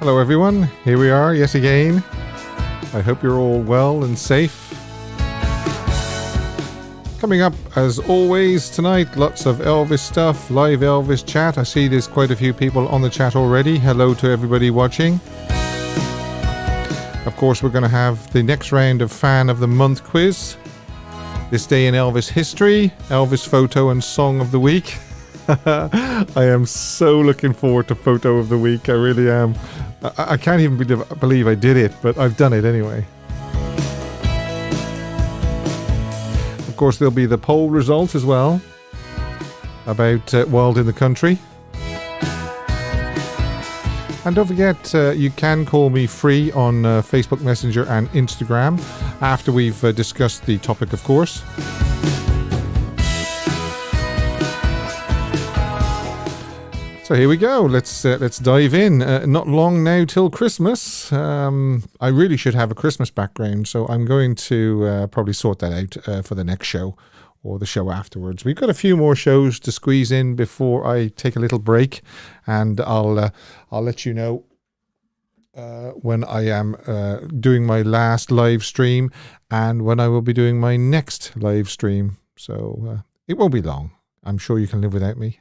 Hello everyone, here we are yet again. I hope you're all well and safe. Coming up as always tonight, lots of Elvis stuff, live Elvis chat. I see there's quite a few people on the chat already. Hello to everybody watching. Of course, we're going to have the next round of Fan of the Month quiz. This day in Elvis history, Elvis photo and song of the week. I am so looking forward to photo of the week. I really am. I can't even believe I did it, but I've done it anyway. Of course, there'll be the poll results as well about Wild in the Country. And don't forget, you can call me free on Facebook Messenger and Instagram after we've discussed the topic, of course. So here we go. Let's dive in. Not long now till Christmas. I really should have a Christmas background, so I'm going to probably sort that out for the next show or the show afterwards. We've got a few more shows to squeeze in before I take a little break, and I'll let you know when I am doing my last live stream and when I will be doing my next live stream. So it won't be long. I'm sure you can live without me.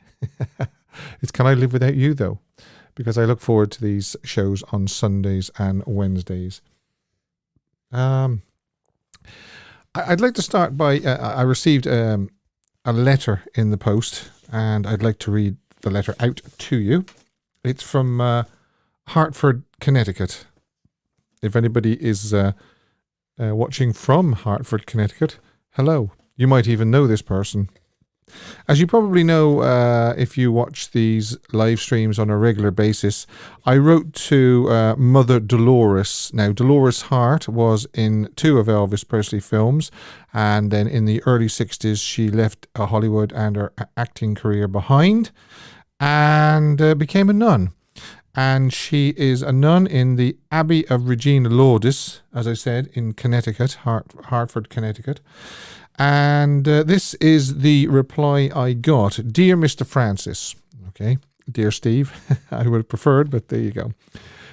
It's can I live without you though? Because I look forward to these shows on Sundays and Wednesdays. I'd like to start by I received a letter in the post, and I'd like to read the letter out to you. It's from Hartford, Connecticut. If anybody is watching from Hartford, Connecticut, hello. You might even know this person. As you probably know, if you watch these live streams on a regular basis, I wrote to Mother Dolores. Now, Dolores Hart was in 2 of Elvis Presley films, and then in the early 60s, she left Hollywood and her acting career behind and became a nun. And she is a nun in the Abbey of Regina Lourdes, as I said, in Connecticut, Hartford, Connecticut. And this is the reply I got. Dear Mr. Francis, okay, dear Steve, I would have preferred, but there you go.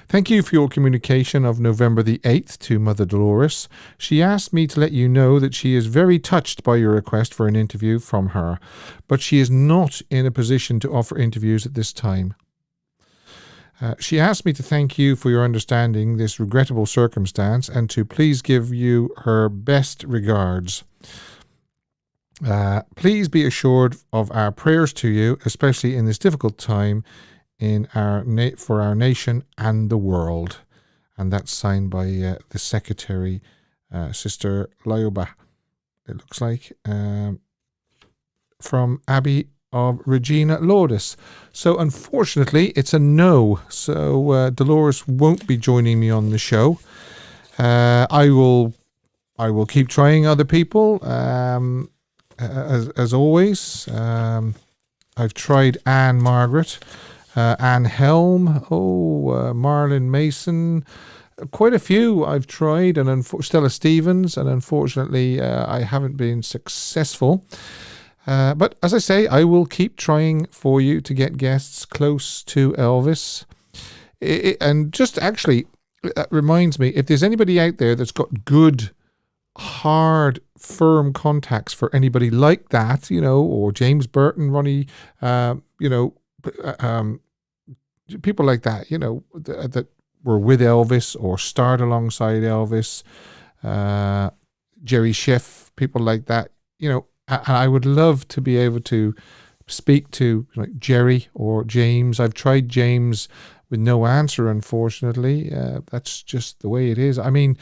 Thank you for your communication of November the 8th to Mother Dolores. She asked me to let you know that she is very touched by your request for an interview from her, but she is not in a position to offer interviews at this time. She asked me to thank you for your understanding this regrettable circumstance and to please give you her best regards. Please be assured of our prayers to you, especially in this difficult time for our nation and the world. And that's signed by the secretary, Sister Lyoba, it looks like, from Abbey of Regina Lourdes. So unfortunately, it's a no. So Dolores won't be joining me on the show. I will keep trying other people. As always, I've tried Anne Margaret, Anne Helm, Marlon Mason, quite a few I've tried, and Stella Stevens, and unfortunately I haven't been successful. But as I say, I will keep trying for you to get guests close to Elvis. And just actually, that reminds me, if there's anybody out there that's got good, hard, firm contacts for anybody like that, or James Burton, Ronnie, people like that, that were with Elvis or starred alongside Elvis, Jerry Schiff, people like that, and I would love to be able to speak to like Jerry or James. I've tried James with no answer, unfortunately. That's just the way it is. I mean,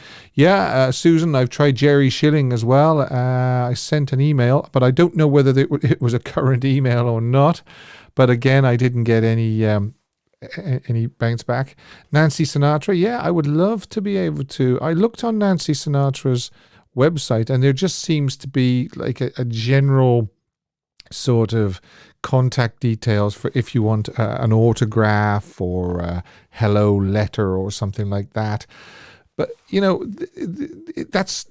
Susan, I've tried Jerry Schilling as well. I sent an email, but I don't know whether it was a current email or not. But again, I didn't get any bounce back. Nancy Sinatra, I would love to be able to. I looked on Nancy Sinatra's website, and there just seems to be like a general sort of contact details for if you want an autograph or a hello letter or something like that. But that's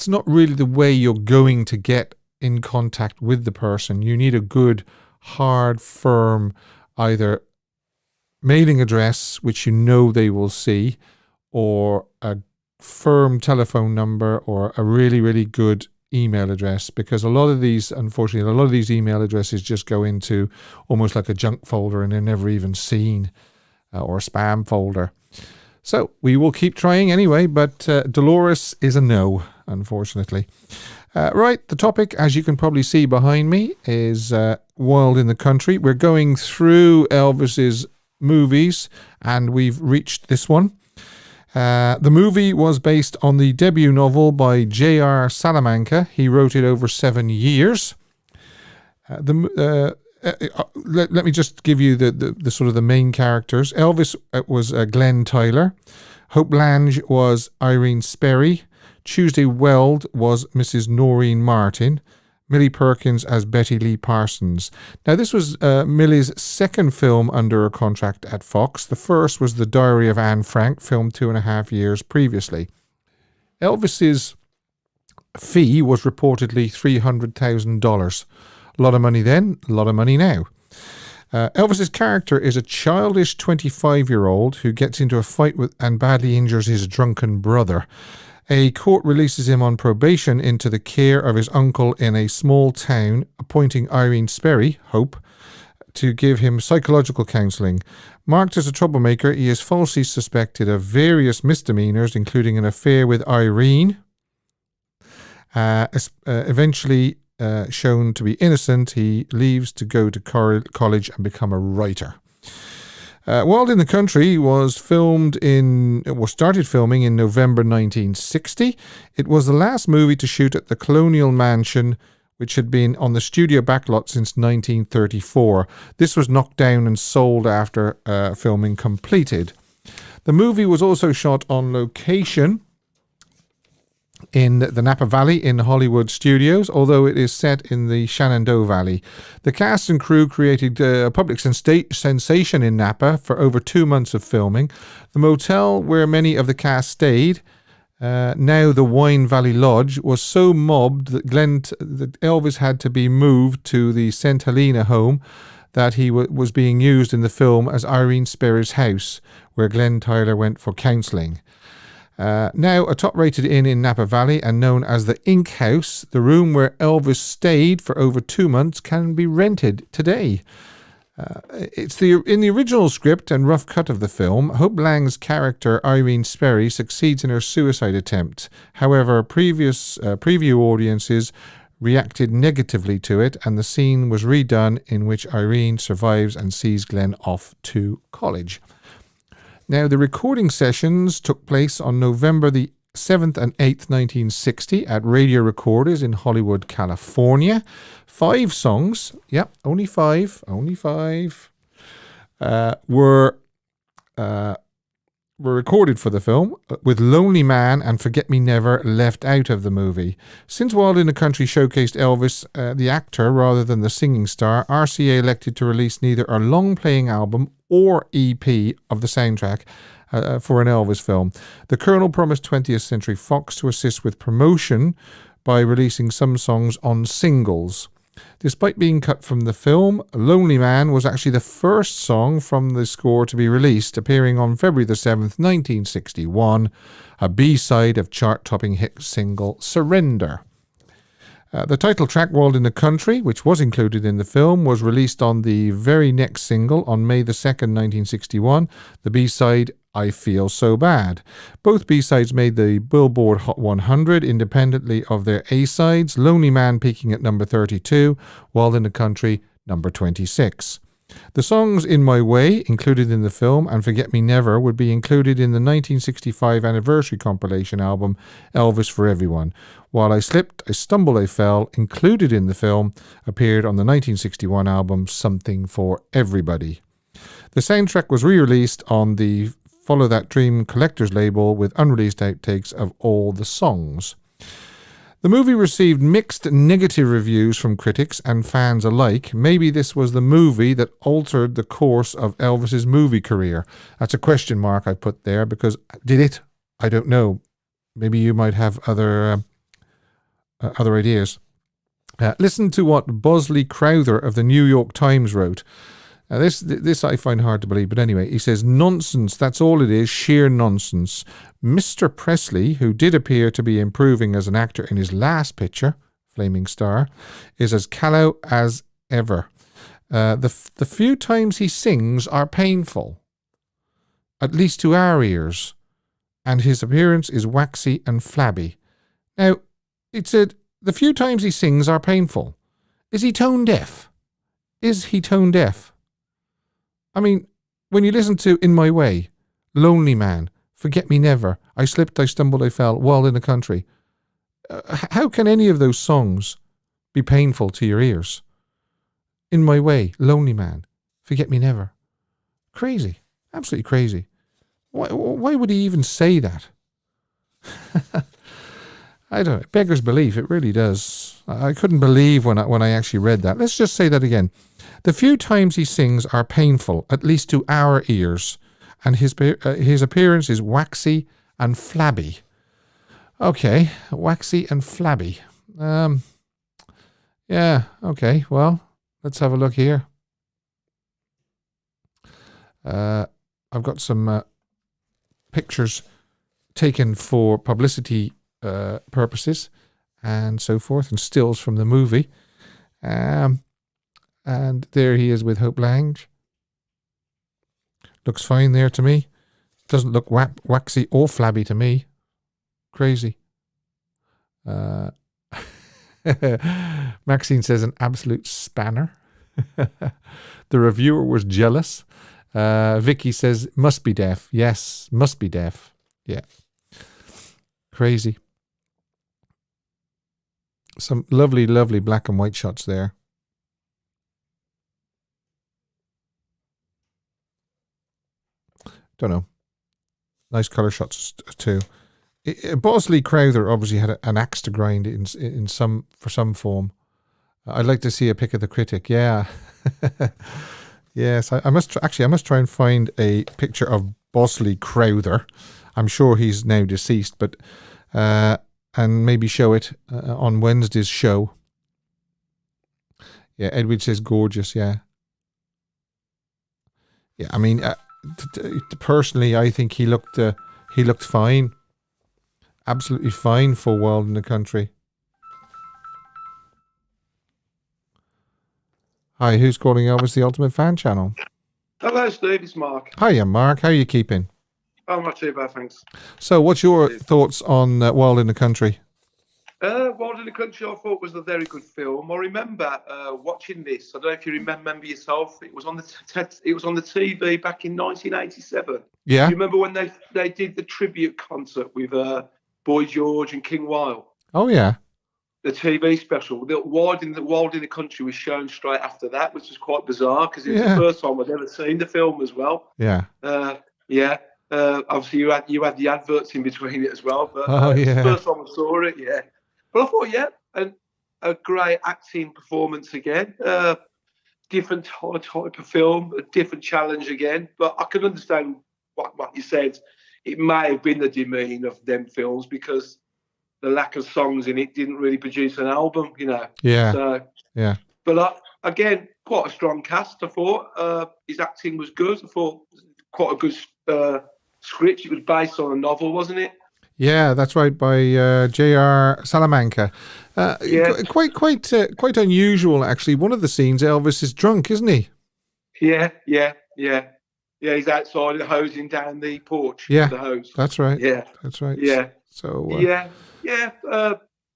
not really the way you're going to get in contact with the person. You need a good, hard, firm, either mailing address which you know they will see, or a firm telephone number, or a really, really good email address, because unfortunately, a lot of these email addresses just go into almost like a junk folder and they're never even seen, or a spam folder. So we will keep trying anyway, but Dolores is a no, unfortunately. Right, the topic, as you can probably see behind me, is Wild in the Country. We're going through Elvis's movies, and we've reached this one. The movie was based on the debut novel by J.R. Salamanca. He wrote it over 7 years. Let me just give you the sort of the main characters. Elvis was Glenn Tyler. Hope Blanche was Irene Sperry. Tuesday Weld was Mrs. Noreen Martin. Millie Perkins as Betty Lee Parsons. Now, this was Millie's second film under a contract at Fox. The first was The Diary of Anne Frank, filmed 2.5 years previously. Elvis's fee was reportedly $300,000. A lot of money then, a lot of money now. Elvis's character is a childish 25-year-old who gets into a fight with and badly injures his drunken brother. A court releases him on probation into the care of his uncle in a small town, appointing Irene Sperry, Hope, to give him psychological counselling. Marked as a troublemaker, he is falsely suspected of various misdemeanours, including an affair with Irene. Eventually shown to be innocent, he leaves to go to college and become a writer. Wild in the Country was started filming in November 1960. It was the last movie to shoot at the Colonial Mansion, which had been on the studio backlot since 1934. This was knocked down and sold after filming completed. The movie was also shot on location in the Napa Valley in Hollywood studios, although it is set in the Shenandoah Valley. The cast and crew created a public sensation in Napa for over 2 months of filming. The motel where many of the cast stayed, now the Wine Valley Lodge, was so mobbed that Elvis had to be moved to the St. Helena home that he was being used in the film as Irene Sperry's house, where Glenn Tyler went for counselling. Now a top-rated inn in Napa Valley and known as the Ink House, the room where Elvis stayed for over 2 months can be rented today. In the original script and rough cut of the film, Hope Lang's character Irene Sperry succeeds in her suicide attempt. However, previous preview audiences reacted negatively to it, and the scene was redone in which Irene survives and sees Glenn off to college. Now, the recording sessions took place on November the 7th and 8th, 1960 at Radio Recorders in Hollywood, California. 5 songs, only five, were recorded for the film, with Lonely Man and Forget Me Never left out of the movie. Since Wild in the Country showcased Elvis, the actor, rather than the singing star, RCA elected to release neither a long-playing album or EP of the soundtrack for an Elvis film. The Colonel promised 20th Century Fox to assist with promotion by releasing some songs on singles. Despite being cut from the film, Lonely Man was actually the first song from the score to be released, appearing on February the 7th, 1961, a B-side of chart-topping hit single Surrender. The title track, Wild in the Country, which was included in the film, was released on the very next single on May the 2nd, 1961, the B-side, I Feel So Bad. Both B-sides made the Billboard Hot 100 independently of their A-sides, Lonely Man peaking at number 32, Wild in the Country, number 26. The songs In My Way, included in the film, and Forget Me Never would be included in the 1965 anniversary compilation album Elvis for Everyone. While I Slipped, I Stumbled, I Fell, included in the film, appeared on the 1961 album Something for Everybody. The soundtrack was re-released on the Follow That Dream Collector's label with unreleased outtakes of all the songs. The movie received mixed negative reviews from critics and fans alike. Maybe this was the movie that altered the course of Elvis's movie career. That's a question mark I put there, because did it? I don't know. Maybe you might have other ideas. Listen to what Bosley Crowther of the New York Times wrote. This I find hard to believe, but anyway, he says, nonsense, that's all it is, sheer nonsense. Mr. Presley, who did appear to be improving as an actor in his last picture, Flaming Star, is as callow as ever. The few times he sings are painful, at least to our ears, and his appearance is waxy and flabby. Now, it said, the few times he sings are painful. Is he tone deaf? Is he tone deaf? I mean, when you listen to In My Way, Lonely Man, Forget Me Never, I Slipped, I Stumbled, I Fell, Wild in the Country, how can any of those songs be painful to your ears? In My Way, Lonely Man, Forget Me Never. Crazy. Absolutely crazy. Why would he even say that? I don't know. It beggars belief. It really does. I couldn't believe when I actually read that. Let's just say that again. The few times he sings are painful, at least to our ears, and his appearance is waxy and flabby. Okay, waxy and flabby. Yeah, okay, well, let's have a look here. I've got some pictures taken for publicity purposes and so forth, and stills from the movie. And there he is with Hope Lange. Looks fine there to me. Doesn't look waxy or flabby to me. Crazy. Maxine says an absolute spanner. The reviewer was jealous. Vicky says must be deaf. Yes, must be deaf. Yeah. Crazy. Some lovely, lovely black and white shots there. Don't know. Nice colour shots too. Bosley Crowther obviously had an axe to grind in some form. I'd like to see a pic of the critic. Yeah. Yes, I must try and find a picture of Bosley Crowther. I'm sure he's now deceased, but and maybe show it on Wednesday's show. Yeah, Edward says gorgeous. Yeah. Yeah, I mean, personally, I think he looked fine. Absolutely fine for Wild in the Country. Hi, who's calling Elvis the Ultimate Fan Channel? Hello, Steve. It's Mark. Hiya, Mark. How are you keeping? I'm not too bad, thanks. So, what's your thoughts on Wild in the Country? Wild in the Country, I thought was a very good film. I remember watching this. I don't know if you remember yourself. It was on the TV back in 1987. Yeah. You remember when they did the tribute concert with Boy George and King Wild? Oh yeah. The TV special. The Wild in the Country was shown straight after that, which was quite bizarre because it was the first time I'd ever seen the film as well. Yeah. Yeah. Obviously, you had the adverts in between it as well. But it's the first time I saw it, yeah. But I thought, and a great acting performance again. Different type of film, a different challenge again. But I can understand what you said. It may have been the demean of them films because the lack of songs in it didn't really produce an album, you know. Yeah. So, yeah. But again, quite a strong cast. I thought his acting was good. I thought quite a good script. It was based on a novel, wasn't it? Yeah, that's right, by J.R. Salamanca. Quite unusual, actually. One of the scenes, Elvis is drunk, isn't he? Yeah. Yeah, he's outside hosing down the porch. Yeah, the hose. That's right. Yeah, that's right. Yeah. So.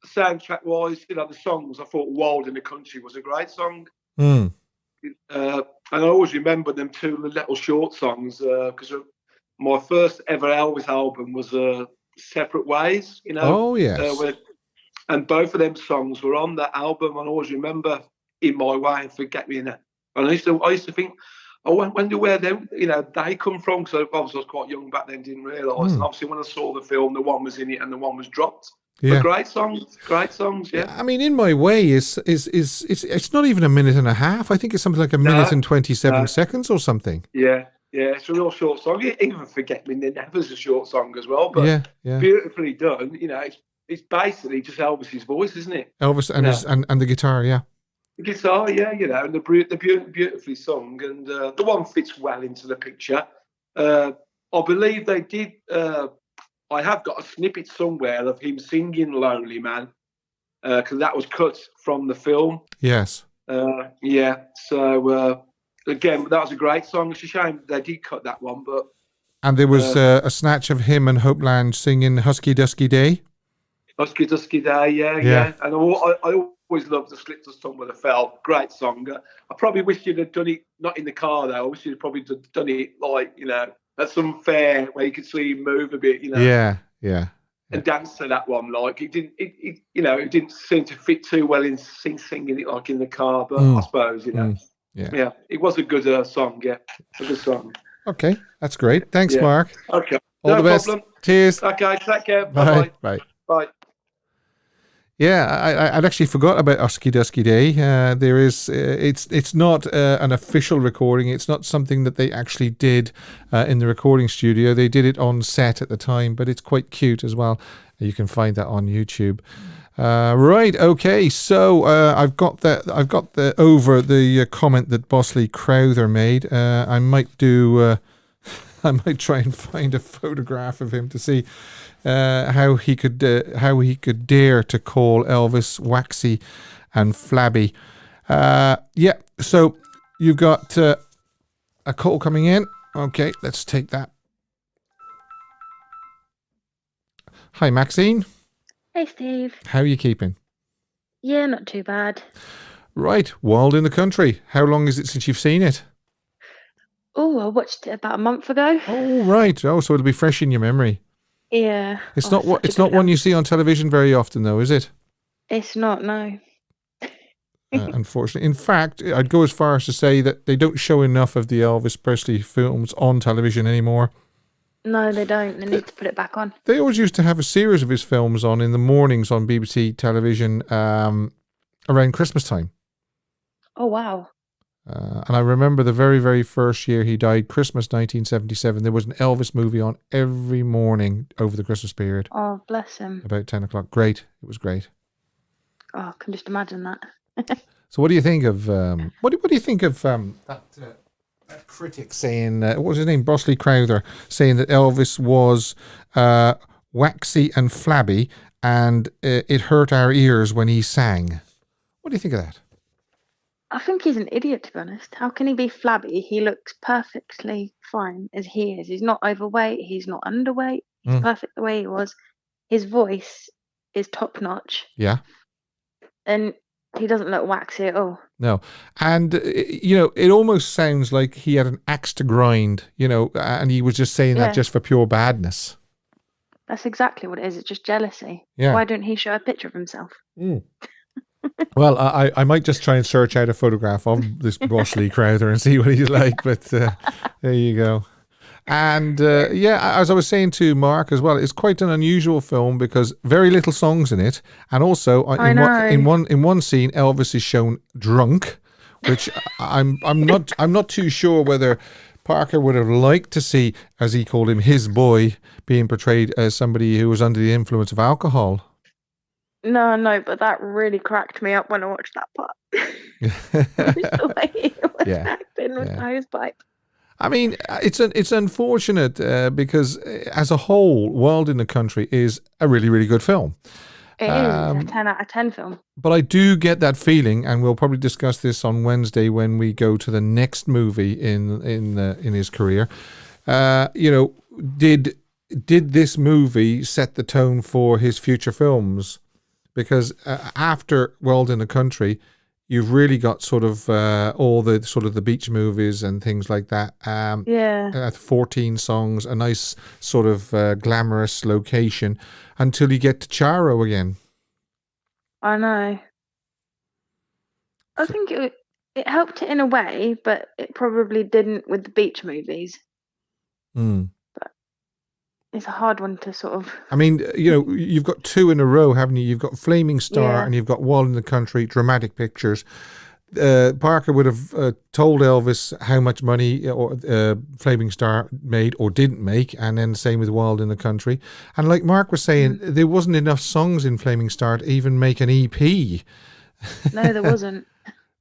Soundtrack wise, the songs. I thought "Wild in the Country" was a great song. Mm. And I always remember them two little short songs because my first ever Elvis album was "Separate Ways." You know. Oh yes. And both of them songs were on that album. And I always remember "In My Way" and "Forget Me." And I used to think, I wonder where they come from, because obviously I was quite young back then, didn't realise. And obviously when I saw the film, the one was in it and the one was dropped. Yeah. But great songs, yeah. I mean, In My Way is it's not even a minute and a half. I think it's something like a minute and 27 seconds or something. Yeah, it's a real short song. Even Forget Me Never's a short song as well, but beautifully done. It's basically just Elvis's voice, isn't it? Elvis and and the guitar, yeah. The guitar, yeah, and the beautifully sung, and the one fits well into the picture. I believe they did. I have got a snippet somewhere of him singing "Lonely Man" because that was cut from the film. Yes. Yeah. So again, that was a great song. It's a shame they did cut that one, but. And there was a snatch of him and Hopeland singing "Husky Dusky Day." Husky Dusky Day, yeah. And I always loved the Slip the Tongue with a Fell. Great song. I probably wish you'd have done it, not in the car though. I wish you'd have probably done it like, at some fair where you could see him move a bit, Yeah. And dance to that one. Like it didn't seem to fit too well in singing it like in the car. But I suppose, yeah, it was a good song. Yeah, a good song. Okay, that's great. Thanks, Mark. Okay, all the best. Problem. Cheers. Okay, take care. Bye. Bye. Yeah, I'd actually forgot about Husky Dusky Day. There is, it's not an official recording. It's not something that they actually did in the recording studio. They did it on set at the time, but it's quite cute as well. You can find that on YouTube. Right, okay. So I've got the comment that Bosley Crowther made. I might do. I might try and find a photograph of him to see how he could dare to call Elvis waxy and flabby. Yeah. So you've got a call coming in. Okay, let's take that. Hi, Maxine. Hey, Steve. How are you keeping? Yeah, not too bad. Right, Wild in the Country. How long is it since you've seen it? Oh, I watched it about a month ago. Oh, right. Oh, so it'll be fresh in your memory. Yeah. It's not one you see on television very often, though, is it? It's not, no. Unfortunately. In fact, I'd go as far as to say that they don't show enough of the Elvis Presley films on television anymore. No, they don't. They need to put it back on. They always used to have a series of his films on in the mornings on BBC television around Christmas time. Oh, wow. And I remember the very, very first year he died, Christmas 1977, there was an Elvis movie on every morning over the Christmas period. Oh, bless him. About 10 o'clock. Great. It was great. Oh, I can just imagine that. So what do you think of, what do you think of that critic saying, what was his name, Bosley Crowther, saying that Elvis was waxy and flabby and it hurt our ears when he sang? What do you think of that? I think he's an idiot, to be honest. How can he be flabby? He looks perfectly fine as he is. He's not overweight. He's not underweight. He's perfect the way he was. His voice is top notch. Yeah. And he doesn't look waxy at all. No. And, it almost sounds like he had an axe to grind, and he was just saying that just for pure badness. That's exactly what it is. It's just jealousy. Yeah. Why don't he show a picture of himself? Well, I might just try and search out a photograph of this Bosley Crowther and see what he's like, but there you go. And as I was saying to Mark as well, it's quite an unusual film because very little songs in it, and also in one scene Elvis is shown drunk, which I'm not too sure whether Parker would have liked to see, as he called him, his boy being portrayed as somebody who was under the influence of alcohol. No, but that really cracked me up when I watched that part. The way he was acting with the hosepipe. I mean, it's unfortunate because as a whole, Wild in the Country is a really, really good film. It is a 10 out of 10 film. But I do get that feeling, and we'll probably discuss this on Wednesday when we go to the next movie in his career. Did this movie set the tone for his future films? Because after Wild in the Country, you've really got sort of all the sort of the beach movies and things like that. 14 songs, a nice sort of glamorous location until you get to Charo again. I know. I think it helped it in a way, but it probably didn't with the beach movies. But it's a hard one to sort of... I mean, you've got two in a row, haven't you? You've got Flaming Star and you've got Wild in the Country, dramatic pictures. Parker would have told Elvis how much money Flaming Star made or didn't make, and then same with Wild in the Country. And like Mark was saying, there wasn't enough songs in Flaming Star to even make an EP. No, there wasn't.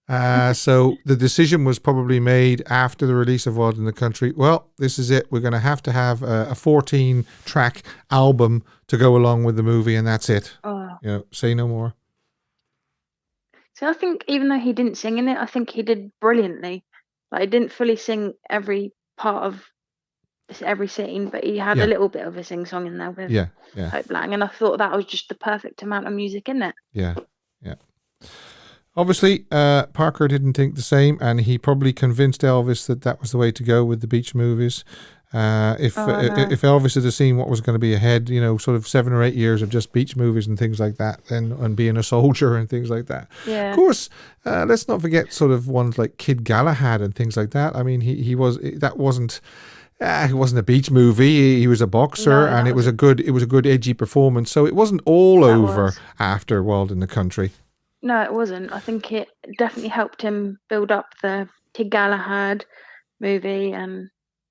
So the decision was probably made after the release of Wild in the Country. Well, this is it. We're going to have a 14-track album to go along with the movie, and that's it. Oh. Say no more. So I think even though he didn't sing in it, I think he did brilliantly. Like, he didn't fully sing every part of every scene, but he had a little bit of a sing-song in there with Hope Lang, and I thought that was just the perfect amount of music in it. Yeah. Obviously, Parker didn't think the same, and he probably convinced Elvis that was the way to go with the Beach movies. If Elvis had seen what was going to be ahead, sort of 7 or 8 years of just beach movies and things like that, and being a soldier and things like that. Yeah. Of course, let's not forget sort of ones like Kid Galahad and things like that. I mean, he wasn't a beach movie. He was a boxer, and it was a good edgy performance. So it wasn't all over after Wild in the Country. No, it wasn't. I think it definitely helped him build up the Kid Galahad movie, and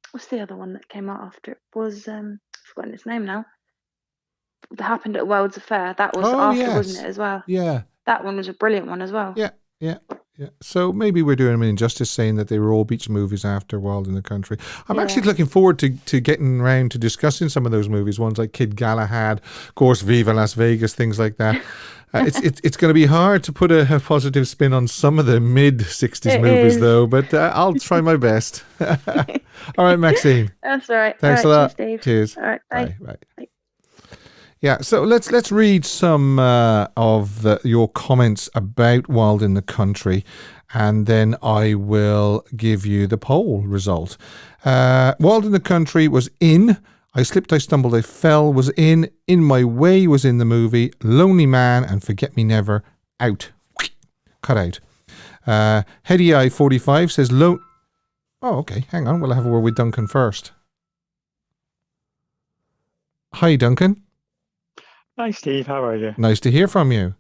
what's the other one that came out after it? Was I've forgotten its name now. That happened at World's Affair. That was after, wasn't it, as well? Yeah. That one was a brilliant one as well. Yeah. So maybe we're doing them an injustice saying that they were all beach movies after Wild in the Country. I'm actually looking forward to getting around to discussing some of those movies, ones like Kid Galahad, of course, Viva Las Vegas, things like that. It's going to be hard to put a positive spin on some of the mid-60s movies, though, but I'll try my best. All right, Maxine. That's all right. Thanks a lot. Cheers, Steve. Cheers. All right, bye. Bye. Yeah, so let's read some of your comments about Wild in the Country, and then I will give you the poll result. Wild in the Country was in. I Slipped, I Stumbled, I Fell was in My Way was in the movie, Lonely Man and Forget Me Never out. Cut out. Heady Eye 45 says Oh, okay, hang on, we'll have a word with Duncan first. Hi, Duncan. Hi, Steve, how are you? Nice to hear from you.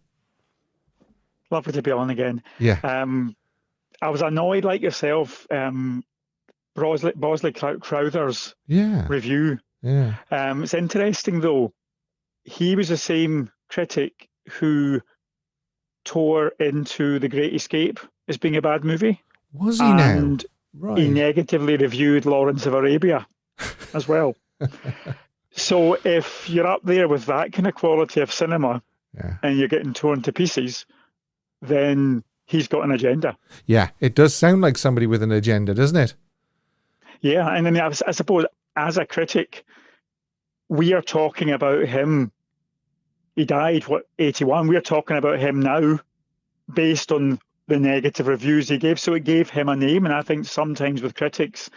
Lovely to be on again. Yeah. I was annoyed like yourself, Bosley Crowther's review. Yeah. It's interesting though. He was the same critic who tore into The Great Escape as being a bad movie. Was he and now? Right. He negatively reviewed Lawrence of Arabia as well. So if you're up there with that kind of quality of cinema and you're getting torn to pieces, then he's got an agenda. Yeah, it does sound like somebody with an agenda, doesn't it? Yeah, and I mean, I suppose as a critic, we are talking about him. He died, 81? We're talking about him now based on the negative reviews he gave. So it gave him a name. And I think sometimes with critics,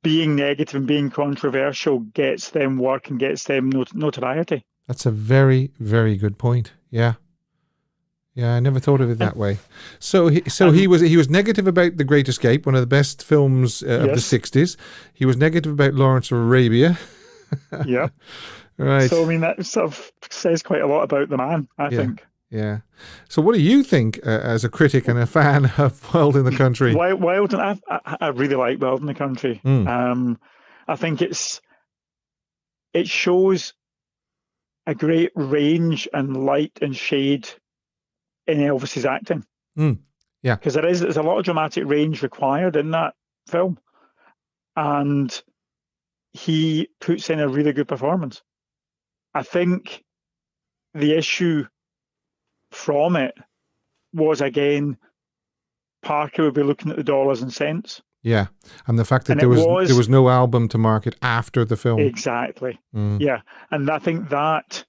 being negative and being controversial gets them work and gets them notoriety. That's a very, very good point. Yeah. Yeah, I never thought of it that way. So he was negative about The Great Escape, one of the best films of the 60s. He was negative about Lawrence of Arabia. Yeah. Right. So, I mean, that sort of says quite a lot about the man, I think. Yeah. So what do you think as a critic and a fan of Wild in the Country? Wild, I really like Wild in the Country. I think it shows a great range and light and shade in Elvis's acting. Yeah. Because there's a lot of dramatic range required in that film. And he puts in a really good performance. I think the issue from it was, again, Parker would be looking at the dollars and cents. Yeah, and the fact that there was no album to market after the film. Exactly. Yeah, and I think that,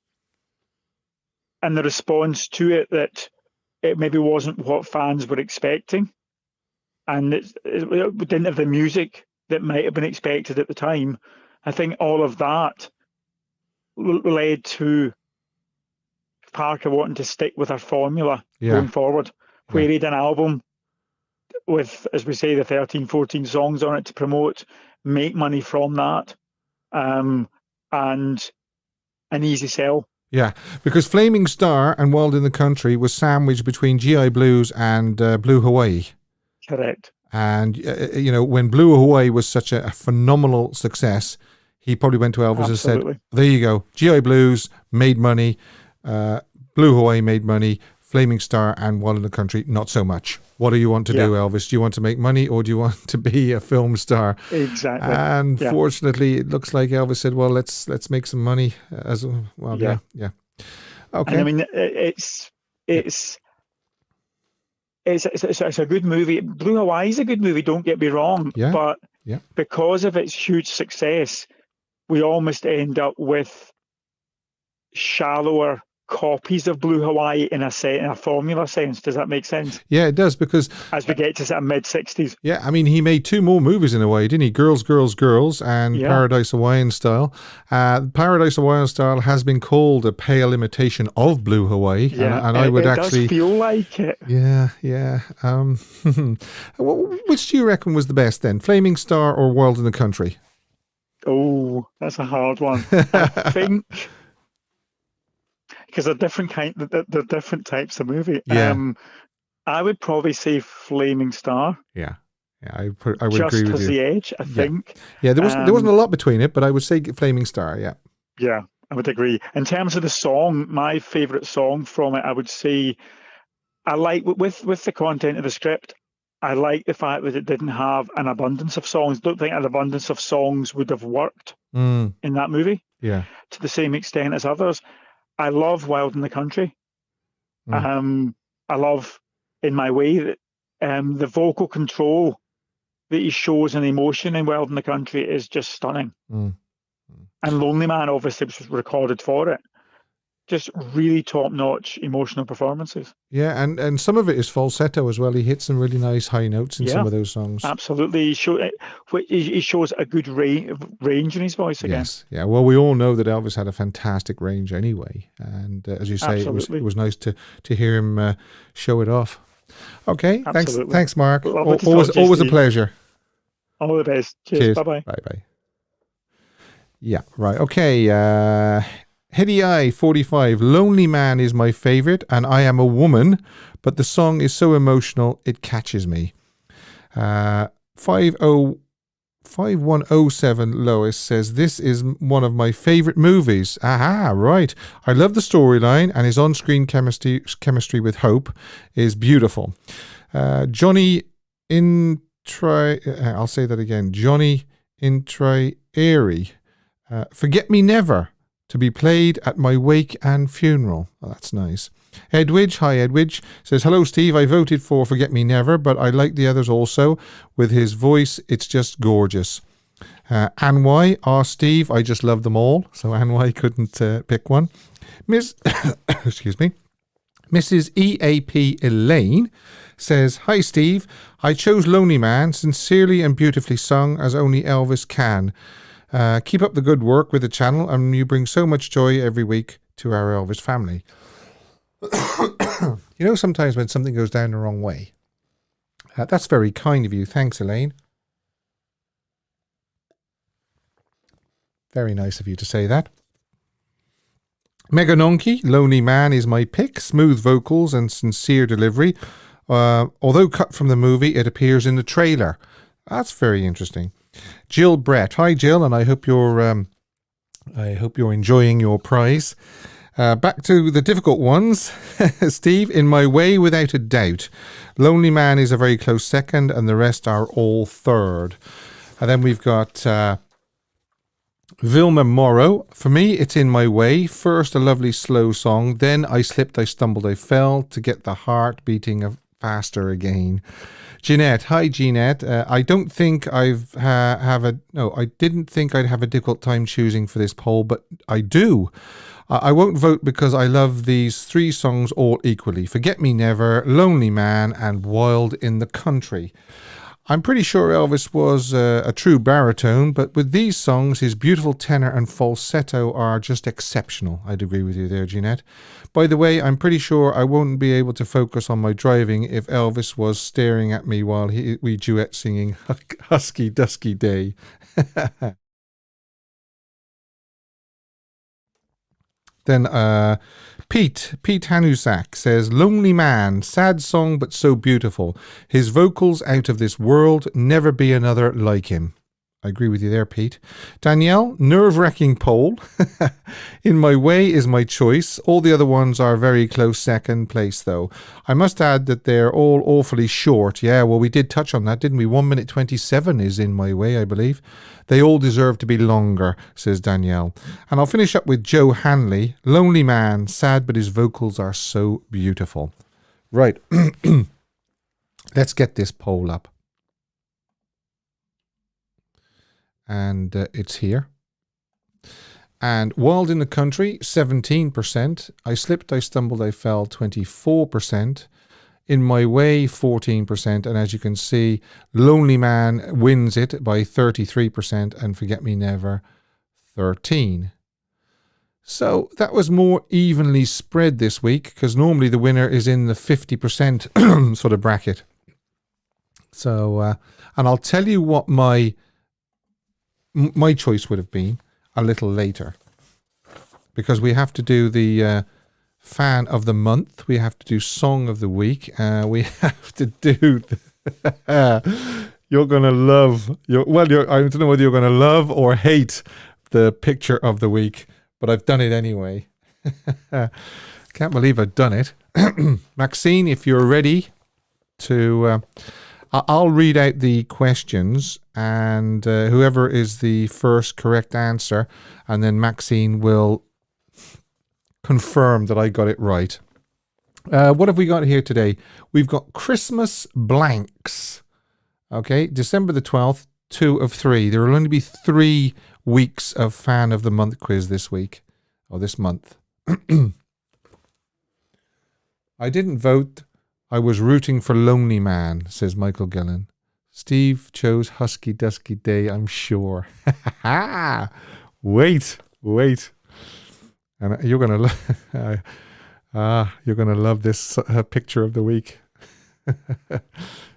and the response to it, that it maybe wasn't what fans were expecting, and it didn't have the music that might have been expected at the time. I think all of that led to Parker wanting to stick with her formula going forward, where he had an album with, as we say, the 13, 14 songs on it to promote, make money from that, and an easy sell. Yeah, because Flaming Star and Wild in the Country was sandwiched between GI Blues and Blue Hawaii. Correct. And, when Blue Hawaii was such a phenomenal success, he probably went to Elvis and said, there you go, GI Blues made money, Blue Hawaii made money, Flaming Star and Wild in the Country, not so much. What do you want to do, Elvis? Do you want to make money or do you want to be a film star? Exactly. And fortunately, it looks like Elvis said, well, let's make some money as well. Yeah. Okay. And I mean, it's a good movie. Blue Hawaii is a good movie, don't get me wrong. Yeah. But because of its huge success, we almost end up with shallower copies of Blue Hawaii in a formula sense. Does that make sense? Yeah, it does, because as we get to sort of mid-60s. Yeah, I mean, he made 2 more movies in a way, didn't he? Girls, Girls, Girls and Paradise Hawaiian Style. Paradise Hawaiian Style has been called a pale imitation of Blue Hawaii. Yeah, and I would actually does feel like it. Yeah. Which do you reckon was the best then? Flaming Star or Wild in the Country? Oh, that's a hard one. I think because they're different types of movie. Yeah. I would probably say Flaming Star. Yeah, I would agree with you. Just because the edge, I think. Yeah, there wasn't a lot between it, but I would say Flaming Star. Yeah. Yeah, I would agree. In terms of the song, my favourite song from it, I would say, I like with the content of the script. I like the fact that it didn't have an abundance of songs. Don't think an abundance of songs would have worked in that movie. Yeah. To the same extent as others. I love Wild in the Country. I love In My Way that the vocal control that he shows in emotion in Wild in the Country is just stunning. And Lonely Man obviously was recorded for it. Just really top-notch emotional performances. Yeah, and some of it is falsetto as well. He hits some really nice high notes in some of those songs. Absolutely. He shows a good range in his voice again. Yes, yeah. Well, we all know that Elvis had a fantastic range anyway. And as you say, it was nice to hear him show it off. Okay, thanks, Mark. Always a pleasure. All the best. Cheers. Bye-bye. Bye-bye. Yeah, right. Okay, Heady Eye 45, Lonely Man is my favourite and I am a woman, but the song is so emotional it catches me. 5107 Lois says, this is one of my favourite movies. Aha, right. I love the storyline and his on-screen chemistry with Hope is beautiful. Johnny I'll say that again. Johnny Intrieri, Forget Me Never, to be played at my wake and funeral. Oh, that's nice. Edwidge, hi Edwidge, says, hello Steve, I voted for Forget Me Never, but I like the others also. With his voice, it's just gorgeous. Ann Y, Steve, I just love them all. So Ann Y couldn't pick one. Excuse me. Mrs. EAP Elaine says, hi Steve, I chose Lonely Man, sincerely and beautifully sung as only Elvis can. Keep up the good work with the channel and you bring so much joy every week to our Elvis family. You know, sometimes when something goes down the wrong way. That's very kind of you. Thanks, Elaine. Very nice of you to say that. Meganonki, Lonely Man is my pick. Smooth vocals and sincere delivery. Although cut from the movie, it appears in the trailer. That's very interesting. Jill Brett, hi Jill, and I hope you're enjoying your prize. Back to the difficult ones. Steve, In My Way, without a doubt. Lonely Man is a very close second, and the rest are all third. And then we've got Vilma Morrow. For me, it's In My Way. First, a lovely slow song. Then I slipped, I stumbled, I fell to get the heart beating faster again. Jeanette, hi Jeanette. I didn't think I'd have a difficult time choosing for this poll, but I do. I won't vote because I love these 3 songs all equally. Forget Me Never, Lonely Man, and Wild in the Country. I'm pretty sure Elvis was a true baritone, but with these songs, his beautiful tenor and falsetto are just exceptional. I'd agree with you there, Jeanette. By the way, I'm pretty sure I won't be able to focus on my driving if Elvis was staring at me while we duet singing Husky Dusky Day. Then Pete Hanusak says, Lonely Man, sad song but so beautiful. His vocals out of this world, never be another like him. I agree with you there, Pete. Danielle, nerve-wracking poll. In My Way is my choice. All the other ones are very close second place, though. I must add that they're all awfully short. Yeah, well, we did touch on that, didn't we? 1 minute 27 is In My Way, I believe. They all deserve to be longer, says Danielle. And I'll finish up with Joe Hanley. Lonely Man, sad, but his vocals are so beautiful. Right. Let's get this poll up. And it's here. And Wild in the Country, 17%. I Slipped, I Stumbled, I Fell, 24%. In My Way, 14%. And as you can see, Lonely Man wins it by 33%. And Forget Me Never, 13%. So that was more evenly spread this week, because normally the winner is in the 50% sort of bracket. So, and I'll tell you what my choice would have been a little later, because we have to do the fan of the month, we have to do song of the week, we have to do you're gonna love I don't know whether you're gonna love or hate the picture of the week, but I've done it anyway. Can't believe I've done it. Maxine, if you're ready to I'll read out the questions, and whoever is the first correct answer, and then Maxine will confirm that I got it right. What have we got here today? We've got Christmas blanks. Okay, December the 12th, 2 of 3. There will only be 3 weeks of Fan of the Month quiz this week, or this month. I didn't vote. I was rooting for Lonely Man, says Michael Gillen. Steve chose Husky Dusky Day, I'm sure. Wait. And you're gonna love this picture of the week.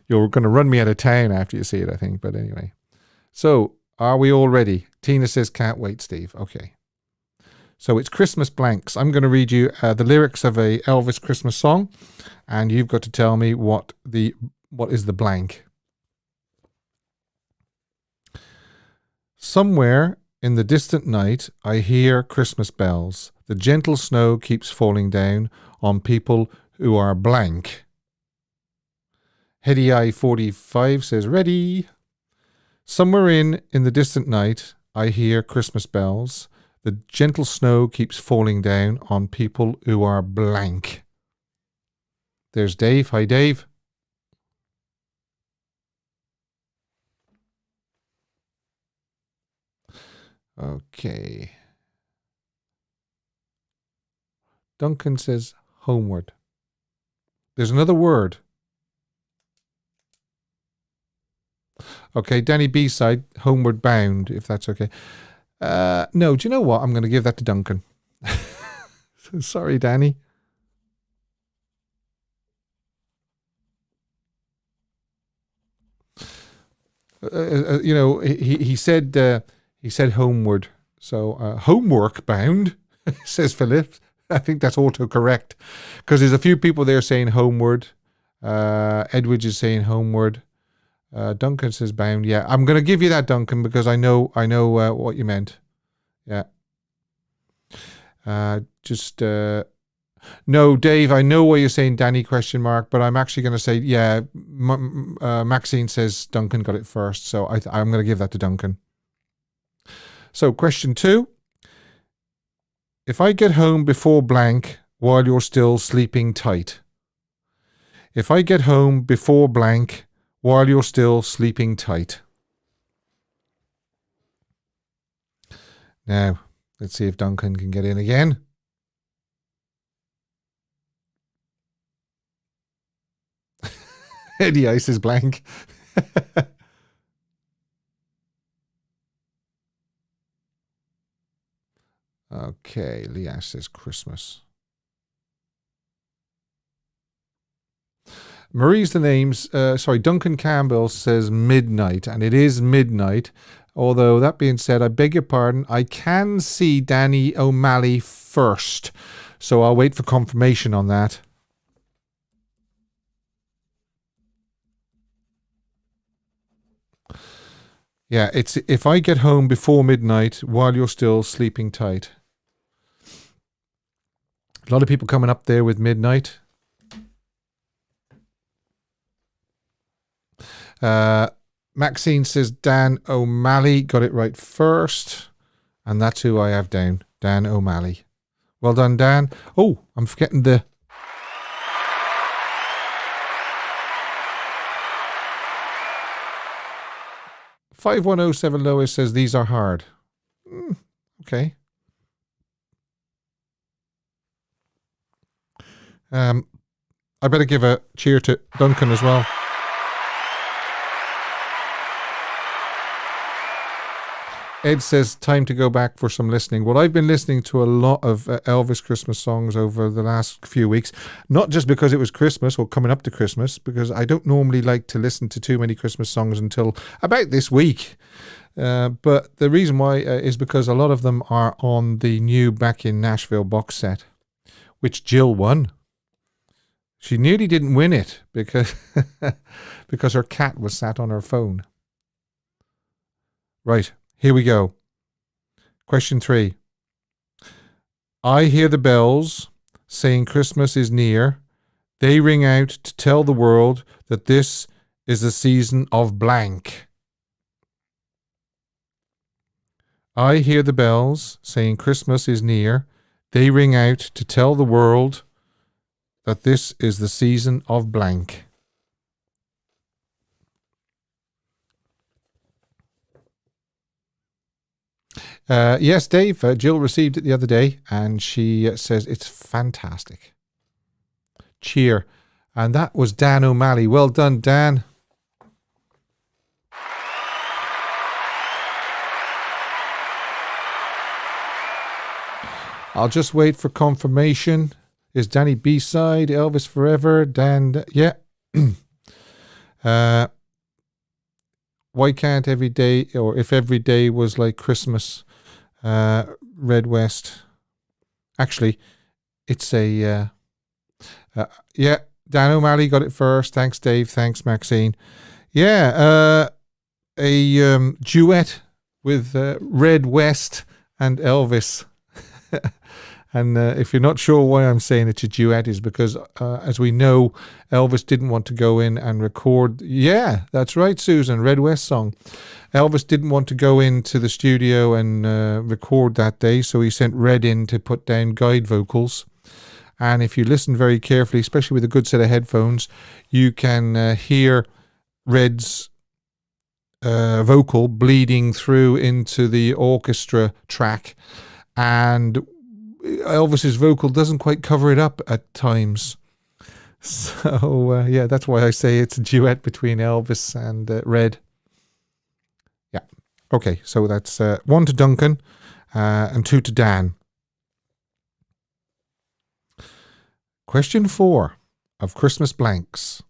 You're gonna run me out of town after you see it, I think. But anyway, so are we all ready? Tina says, "Can't wait, Steve." Okay. So it's Christmas blanks. I'm going to read you the lyrics of a Elvis Christmas song, and you've got to tell me what is the blank. Somewhere in the distant night, I hear Christmas bells. The gentle snow keeps falling down on people who are blank. Heady Eye 45 says, ready. Somewhere in the distant night, I hear Christmas bells. The gentle snow keeps falling down on people who are blank. There's Dave. Hi, Dave. Okay. Duncan says homeward. There's another word. Okay, Danny B-side, homeward bound, if that's okay. No, do you know what? I'm going to give that to Duncan. Sorry, Danny. He said homeward. So homework bound, says Philip. I think that's autocorrect, because there's a few people there saying homeward. Edwidge is saying homeward. Duncan says bound. Yeah, I'm going to give you that, Duncan, because I know what you meant. Yeah. No, Dave, I know why you're saying Danny ? But I'm actually going to say, yeah, Maxine says Duncan got it first, so I'm going to give that to Duncan. So question 2. If I get home before blank while you're still sleeping tight. If I get home before blank while you're still sleeping tight. Now, let's see if Duncan can get in again. Eddie Ice is blank. Okay, Leah says Christmas. Marie's the names. Duncan Campbell says midnight, and it is midnight. Although, that being said, I beg your pardon, I can see Danny O'Malley first. So I'll wait for confirmation on that. Yeah, it's if I get home before midnight while you're still sleeping tight. A lot of people coming up there with midnight. Maxine says Dan O'Malley got it right first. And that's who I have down. Dan O'Malley. Well done, Dan. Oh, I'm forgetting the... "5107 Lois says these are hard." Okay. I better give a cheer to Duncan as well. Ed says, time to go back for some listening. Well, I've been listening to a lot of Elvis Christmas songs over the last few weeks, not just because it was Christmas or coming up to Christmas, because I don't normally like to listen to too many Christmas songs until about this week. But the reason why is because a lot of them are on the new Back in Nashville box set, which Jill won. She nearly didn't win it because because her cat was sat on her phone. Right. Here we go. Question 3. I hear the bells saying Christmas is near. They ring out to tell the world that this is the season of blank. I hear the bells saying Christmas is near. They ring out to tell the world that this is the season of blank. Yes, Dave, Jill received it the other day and she says it's fantastic. Cheer. And that was Dan O'Malley. Well done, Dan. I'll just wait for confirmation. Is Danny B-side, Elvis Forever, Dan... Yeah. Why can't every day, or if every day was like Christmas... Red West. Actually, it's a... yeah, Dan O'Malley got it first. Thanks, Dave. Thanks, Maxine. Yeah, a duet with Red West and Elvis. And if you're not sure why I'm saying it's a duet, is because, as we know, Elvis didn't want to go in and record. Yeah, that's right, Susan, Red West song. Elvis didn't want to go into the studio and record that day, so he sent Red in to put down guide vocals. And if you listen very carefully, especially with a good set of headphones, you can hear Red's vocal bleeding through into the orchestra track. And Elvis's vocal doesn't quite cover it up at times. So, yeah, that's why I say it's a duet between Elvis and Red. Yeah. Okay, so that's 1 to Duncan and 2 to Dan. Question 4 of Christmas blanks.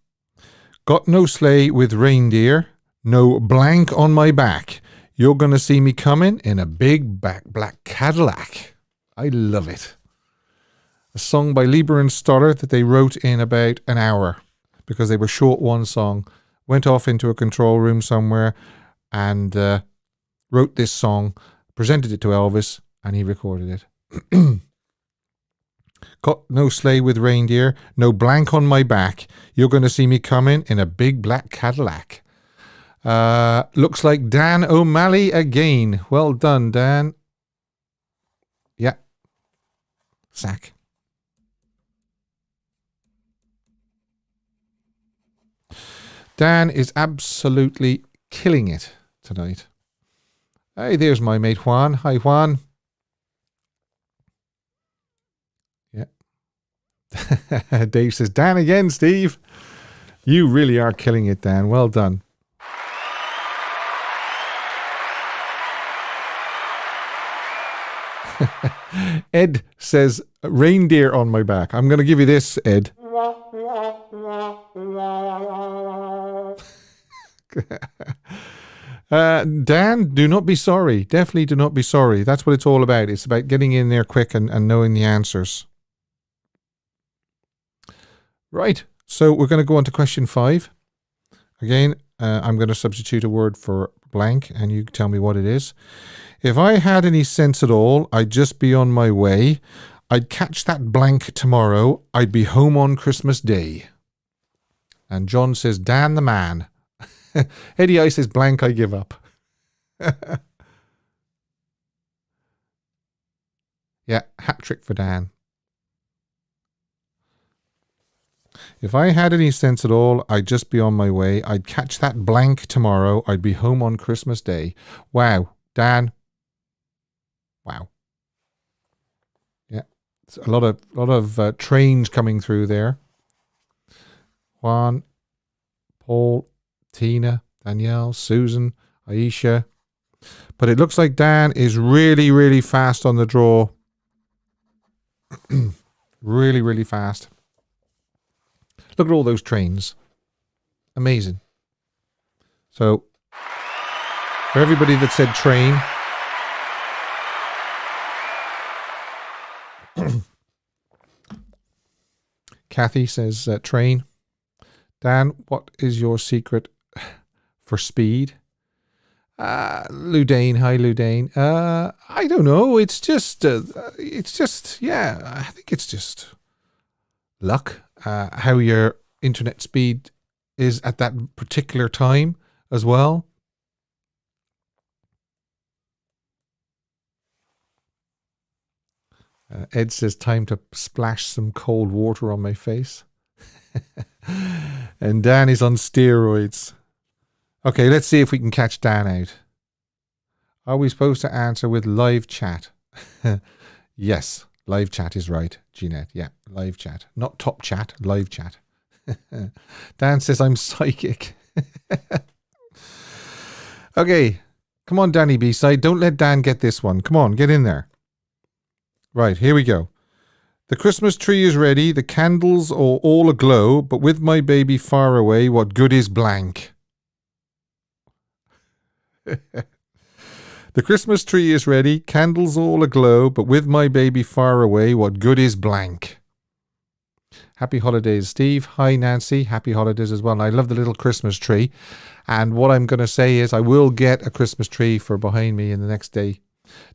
Got no sleigh with reindeer, no blank on my back. You're going to see me coming in a big black Cadillac. I love it. A song by Lieber and Stoddard that they wrote in about an hour because they were short one song. Went off into a control room somewhere and wrote this song, presented it to Elvis, and he recorded it. Got no sleigh with reindeer, no blank on my back. You're going to see me coming in a big black Cadillac. Looks like Dan O'Malley again. Well done, Dan. Yeah. Sack. Dan is absolutely killing it tonight. Hey, there's my mate Juan. Hi, Juan. Yeah. Dave says, Dan again, Steve. You really are killing it, Dan. Well done. Ed says, reindeer on my back. I'm going to give you this, Ed. Dan, do not be sorry. Definitely do not be sorry. That's what it's all about. It's about getting in there quick and knowing the answers. Right. So we're going to go on to question 5. Again, I'm going to substitute a word for blank, and you tell me what it is. If I had any sense at all, I'd just be on my way. I'd catch that blank tomorrow. I'd be home on Christmas Day. And John says, Dan the man. Eddie I says, blank, I give up. Yeah, hat trick for Dan. If I had any sense at all, I'd just be on my way. I'd catch that blank tomorrow. I'd be home on Christmas Day. Wow, Dan. Wow. Yeah, it's a lot of trains coming through there. Juan, Paul, Tina, Danielle, Susan, Aisha. But it looks like Dan is really, really fast on the draw. Really, really fast. Look at all those trains. Amazing. So, for everybody that said train, Kathy says train. Dan, what is your secret for speed? Ludane, hi Ludane. I don't know. It's just, yeah, I think it's just luck. How your internet speed is at that particular time as well. Ed says, time to splash some cold water on my face. And Dan is on steroids. Okay, let's see if we can catch Dan out. Are we supposed to answer with live chat? Yes, live chat is right, Jeanette. Yeah, live chat. Not top chat, live chat. Dan says, I'm psychic. Okay, come on, Danny B-side. Don't let Dan get this one. Come on, get in there. Right, here we go. The Christmas tree is ready. The candles are all aglow. But with my baby far away, what good is blank? The Christmas tree is ready. Candles all aglow. But with my baby far away, what good is blank? Happy holidays, Steve. Hi, Nancy. Happy holidays as well. And I love the little Christmas tree. And what I'm going to say is I will get a Christmas tree for behind me in the next day.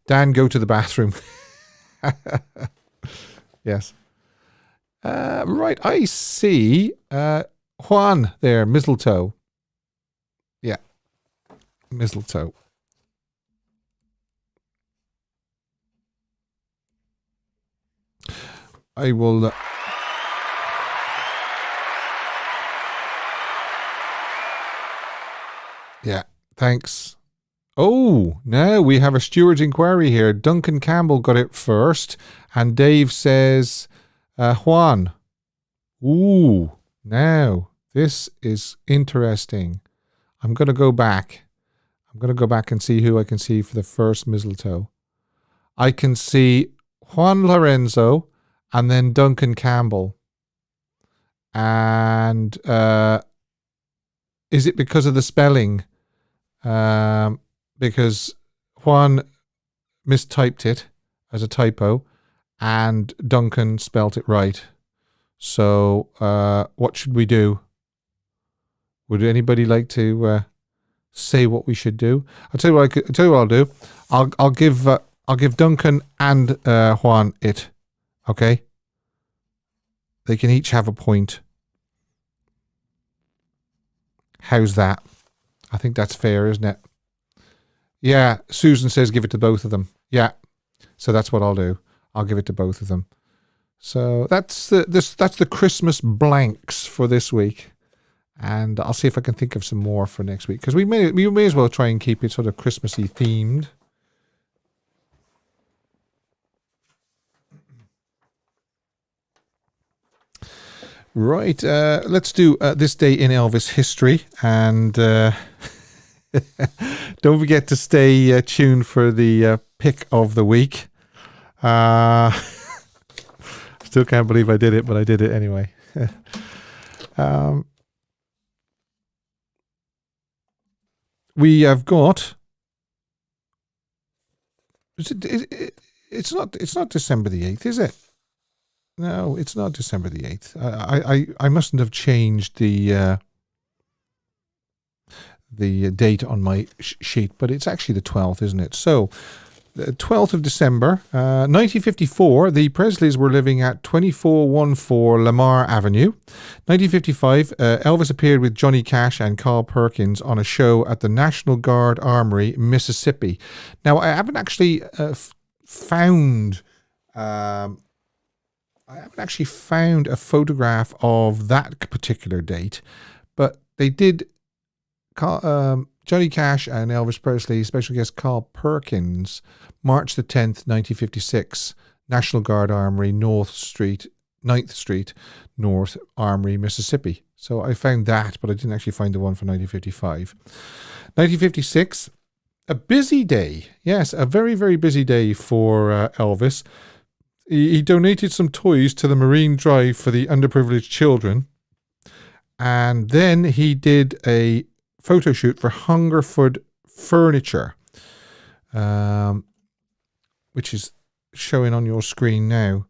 Dan, go to the bathroom. Yes. Right, I see Juan there, mistletoe. Yeah, mistletoe. I will... yeah, thanks. Oh, now we have a steward's inquiry here. Duncan Campbell got it first, and Dave says, Juan. Ooh, now this is interesting. I'm going to go back. I'm going to go back and see who I can see for the first mistletoe. I can see Juan Lorenzo and then Duncan Campbell. And is it because of the spelling? Because Juan mistyped it as a typo and Duncan spelt it right. So what should we do? Would anybody like to say what we should do? I'll tell you what I'll do. I'll give Duncan and Juan it. Okay? They can each have a point. How's that? I think that's fair, isn't it? Yeah, Susan says give it to both of them. Yeah, so that's what I'll do. I'll give it to both of them. So that's the Christmas blanks for this week, and I'll see if I can think of some more for next week because we may as well try and keep it sort of Christmassy themed. Right, let's do this day in Elvis history, and don't forget to stay tuned for the pick of the week. Still can't believe I did it, but I did it anyway. We have got. It's not December the 8th, is it? No, it's not December the 8th. I mustn't have changed the the date on my sheet, but it's actually the 12th, isn't it? So, the 12th of December, 1954, the Presleys were living at 2414 Lamar Avenue. 1955, Elvis appeared with Johnny Cash and Carl Perkins on a show at the National Guard Armory, Mississippi. Now, I haven't actually found a photograph of that particular date, but they did. Johnny Cash and Elvis Presley, special guest Carl Perkins, March the 10th, 1956, National Guard Armory, 9th Street, North Armory, Mississippi. So I found that, but I didn't actually find the one for 1955. 1956, a busy day. Yes, a very, very busy day for Elvis. He donated some toys to the Marine Drive for the underprivileged children. And then he did a photo shoot for Hungerford Furniture, which is showing on your screen now.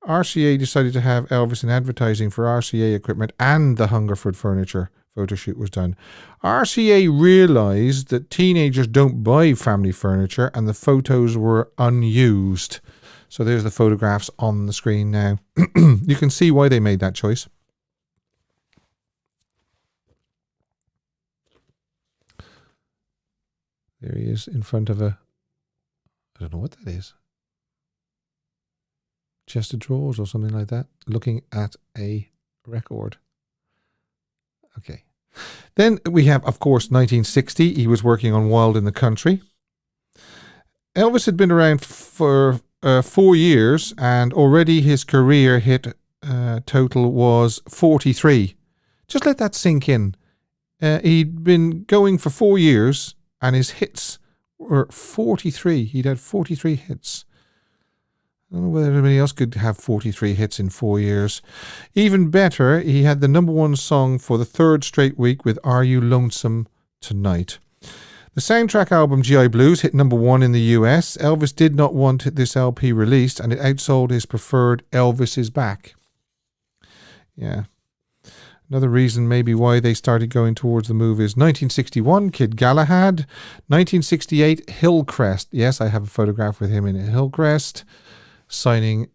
RCA decided to have Elvis in advertising for RCA equipment, and the Hungerford Furniture photo shoot was done. RCA realized that teenagers don't buy family furniture, and the photos were unused. So there's the photographs on the screen now. You can see why they made that choice. There he is in front of I don't know what that is. Chest of drawers or something like that, looking at a record. Okay. Then we have, of course, 1960. He was working on Wild in the Country. Elvis had been around for 4 years, and already his career hit total was 43. Just let that sink in. He'd been going for 4 years, and his hits were 43. He'd had 43 hits. I don't know whether anybody else could have 43 hits in 4 years. Even better, he had the #1 song for the 3rd straight week with Are You Lonesome Tonight? The soundtrack album G.I. Blues hit #1 in the US. Elvis did not want this LP released, and it outsold his preferred Elvis Is Back. Yeah. Another reason maybe why they started going towards the move is 1961, Kid Galahad. 1968, Hillcrest. Yes, I have a photograph with him in Hillcrest, signing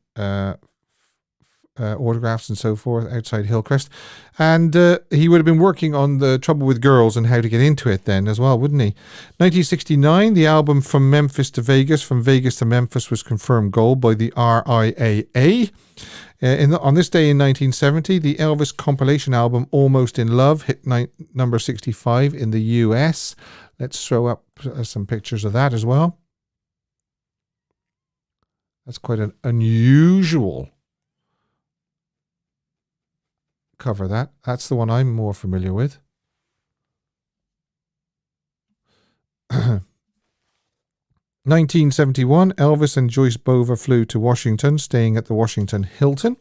autographs and so forth outside Hillcrest. And he would have been working on The Trouble with Girls and how to get into it then as well, wouldn't he? 1969, the album From Memphis to Vegas, From Vegas to Memphis was confirmed gold by the RIAA. On this day in 1970, the Elvis compilation album Almost in Love hit number 65 in the US. Let's throw up some pictures of that as well. That's quite an unusual cover, that. That's the one I'm more familiar with. (1971), Elvis and Joyce Bova flew to Washington, staying at the Washington Hilton.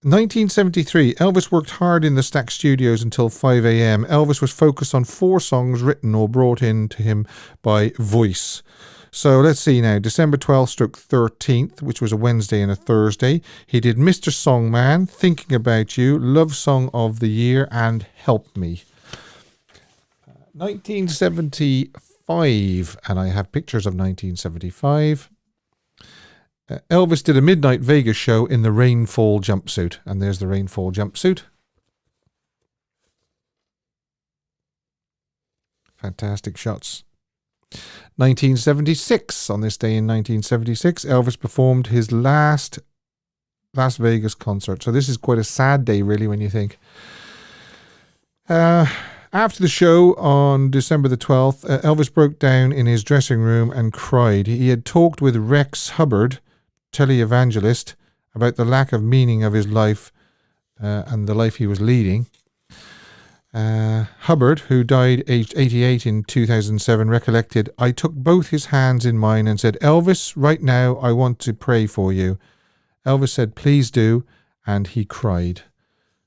1973, Elvis worked hard in the Stax Studios until 5 a.m. Elvis was focused on 4 songs written or brought in to him by voice. So let's see now. December 12th, 13th, which was a Wednesday and a Thursday. He did Mr. Songman, Thinking About You, Love Song of the Year, and Help Me. 1975, and I have pictures of 1975. Elvis did a midnight Vegas show in the Rainfall jumpsuit, and there's the Rainfall jumpsuit. Fantastic shots. 1976, on this day in 1976, Elvis performed his last Las Vegas concert. So this is quite a sad day, really, when you think. After the show on December the 12th, Elvis broke down in his dressing room and cried. He had talked with Rex Hubbard, televangelist, about the lack of meaning of his life and the life he was leading. Hubbard, who died aged 88 in 2007, recollected, I took both his hands in mine and said, Elvis, right now I want to pray for you. Elvis said, please do, and he cried.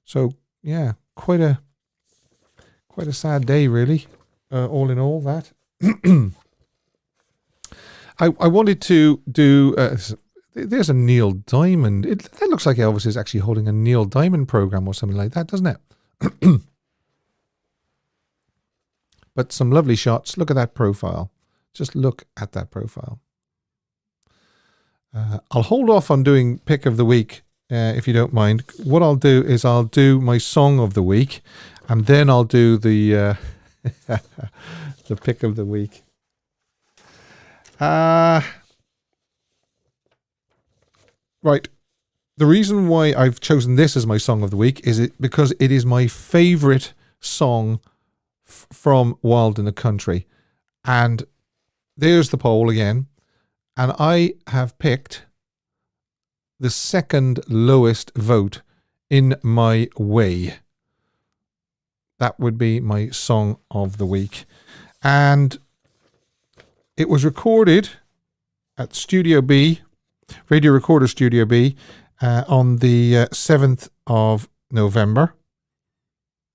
So, yeah, quite a sad day, really, all in all, that. I wanted to do... there's a Neil Diamond. That looks like Elvis is actually holding a Neil Diamond program or something like that, doesn't it? but some lovely shots. Look at that profile. Just look at that profile. I'll hold off on doing pick of the week, if you don't mind. What I'll do is I'll do my song of the week, and then I'll do the the pick of the week. Right. The reason why I've chosen this as my song of the week is because it is my favourite song from Wild in the Country. And there's the poll again. And I have picked the second lowest vote, In My Way. That would be my song of the week. And it was recorded at Studio B, Radio Recorder Studio B, on the 7th of November.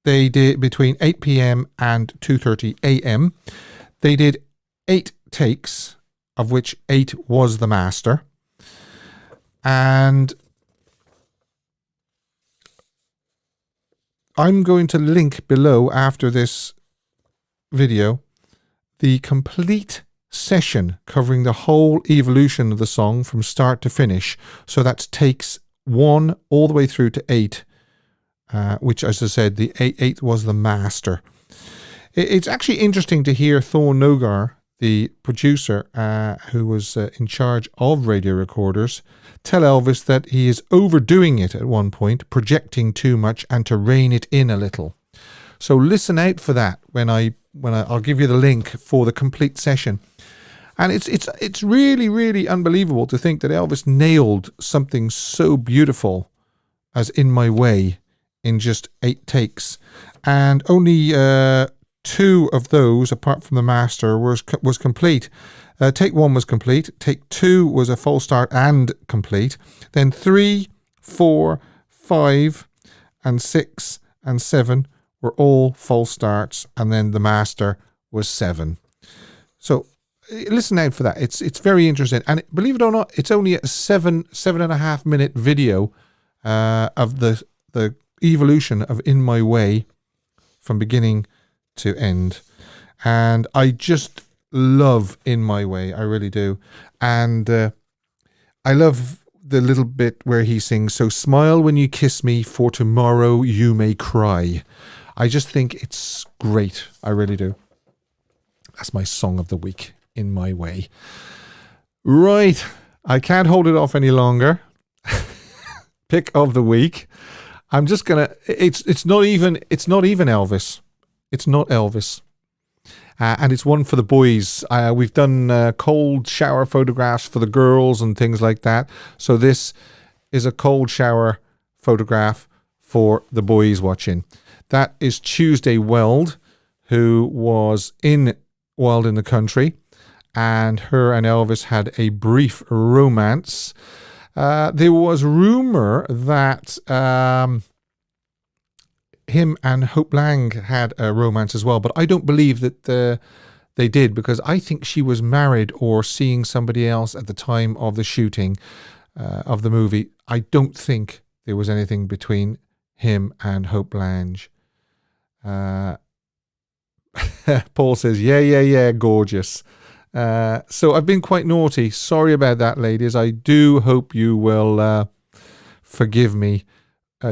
They did between 8 p.m. and 2:30 a.m. They did 8 takes, of which 8 was the master. And I'm going to link below, after this video, the complete session covering the whole evolution of the song from start to finish. So that's takes 1 all the way through to 8, which, as I said, the 8th was the master. It's actually interesting to hear Thor Nogar, the producer who was in charge of Radio Recorders, tell Elvis that he is overdoing it at one point, projecting too much, and to rein it in a little. So listen out for that when I'll give you the link for the complete session. And it's really, really unbelievable to think that Elvis nailed something so beautiful as In My Way in just 8 takes. And only 2 of those, apart from the master, was complete. Take 1 was complete. Take 2 was a false start and complete. Then 3, 4, 5, and 6, and 7 were all false starts. And then the master was 7. So listen out for that. It's very interesting. And believe it or not, it's only a 7.5 minute video of the evolution of In My Way from beginning to end. And I just love In My Way. I really do. And I love the little bit where he sings, "So smile when you kiss me, for tomorrow you may cry." I just think it's great. I really do. That's my song of the week, In My Way. Right. I can't hold it off any longer. Pick of the week. I'm just gonna. It's not even Elvis. It's not Elvis. And it's one for the boys. We've done cold shower photographs for the girls and things like that. So this is a cold shower photograph for the boys watching. That is Tuesday Weld, who was in Wild in the Country, and her and Elvis had a brief romance. There was rumor that him and Hope Lang had a romance as well, but I don't believe that they did, because I think she was married or seeing somebody else at the time of the shooting of the movie. I don't think there was anything between him and Hope Lang. Paul says, yeah, gorgeous. So I've been quite naughty. Sorry about that, ladies. I do hope you will forgive me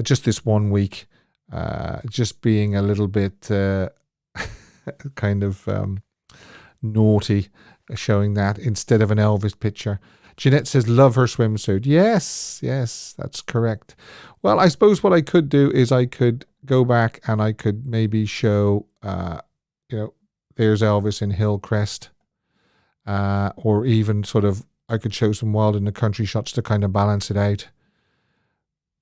just this one week. Just being a little bit kind of naughty, showing that instead of an Elvis picture. Jeanette says, love her swimsuit. Yes, that's correct. Well, I suppose what I could do is I could go back and I could maybe show, there's Elvis in Hillcrest. Or even sort of, I could show some Wild in the Country shots to kind of balance it out.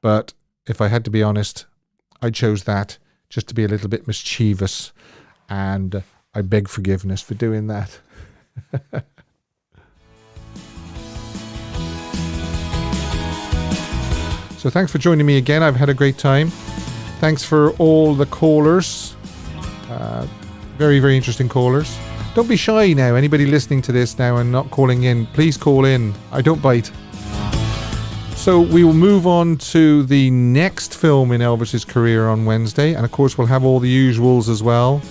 But if I had to be honest, I chose that just to be a little bit mischievous, and I beg forgiveness for doing that. So thanks for joining me again. I've had a great time. Thanks for all the callers. Very, very interesting callers. Don't be shy now. Anybody listening to this now and not calling in, please call in. I don't bite. So we will move on to the next film in Elvis's career on Wednesday. And of course, we'll have all the usuals as well.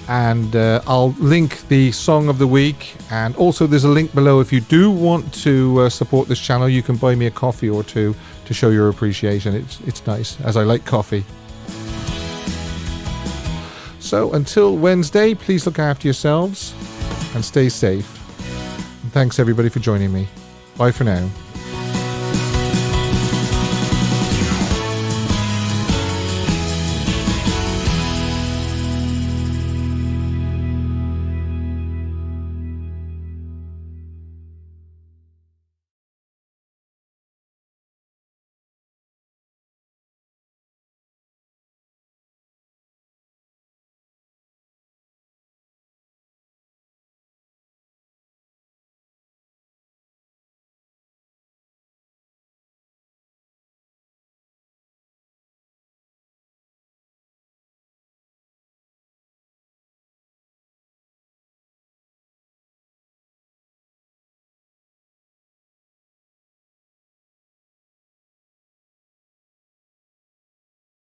And I'll link the song of the week, and also there's a link below if you do want to support this channel. You can buy me a coffee or two to show your appreciation. It's nice, as I like coffee. So until Wednesday, please look after yourselves and stay safe. And thanks everybody for joining me. Bye for now.